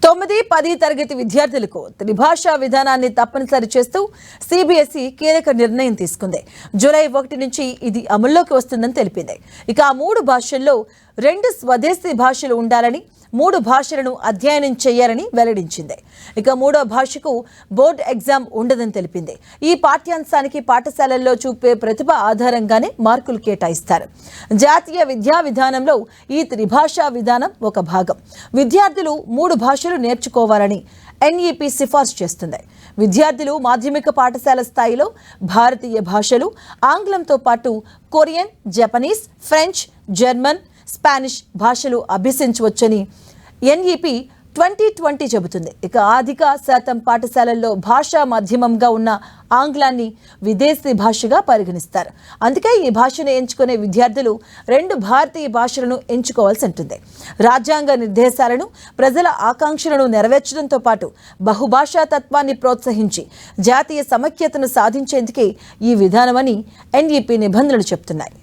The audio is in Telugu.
9, 10 తరగతి విద్యార్థులకు త్రిభాషా విధానాన్ని తప్పనిసరి చేస్తూ సిబిఎస్ఈ కీలక నిర్ణయం తీసుకుంది. జూలై 1 నుంచి ఇది అమల్లోకి వస్తుందని తెలిపింది. ఇక ఆ 3 భాషల్లో 2 స్వదేశీ భాషలు ఉండాలని, 3 భాషలను అధ్యయనం చేయాలని వెల్లడించింది. ఇక 3వ భాషకు బోర్డు ఎగ్జామ్ ఉండదని తెలిపింది. ఈ పాఠ్యాంశానికి పాఠశాలల్లో చూపే ప్రతిభ ఆధారంగానే మార్కులు కేటాయిస్తారు. జాతీయ విద్యా విధానంలో ఈ త్రిభాషా విధానం ఒక భాగం. విద్యార్థులు 3 భాషలు నేర్చుకోవాలని ఎన్ఈపీ సిఫార్సు చేస్తుంది. విద్యార్థులు మాధ్యమిక పాఠశాల స్థాయిలో భారతీయ భాషలు, ఆంగ్లంతో పాటు Korean, Japanese, French, German, Spanish భాషలు అభ్యసించవచ్చని ఎన్ఈపీ 2020 చెబుతుంది. ఇక అధిక శాతం పాఠశాలల్లో భాషా మాధ్యమంగా ఉన్న ఆంగ్లాన్ని విదేశీ భాషగా పరిగణిస్తారు. అందుకే ఈ భాషను ఎంచుకునే విద్యార్థులు 2 భారతీయ భాషలను ఎంచుకోవాల్సి ఉంటుంది. రాజ్యాంగ నిర్దేశాలను, ప్రజల ఆకాంక్షలను నెరవేర్చడంతో పాటు బహుభాషా తత్వాన్ని ప్రోత్సహించి జాతీయ సమైక్యతను సాధించేందుకే ఈ విధానమని ఎన్ఈపీ నిబంధనలు చెబుతున్నాయి.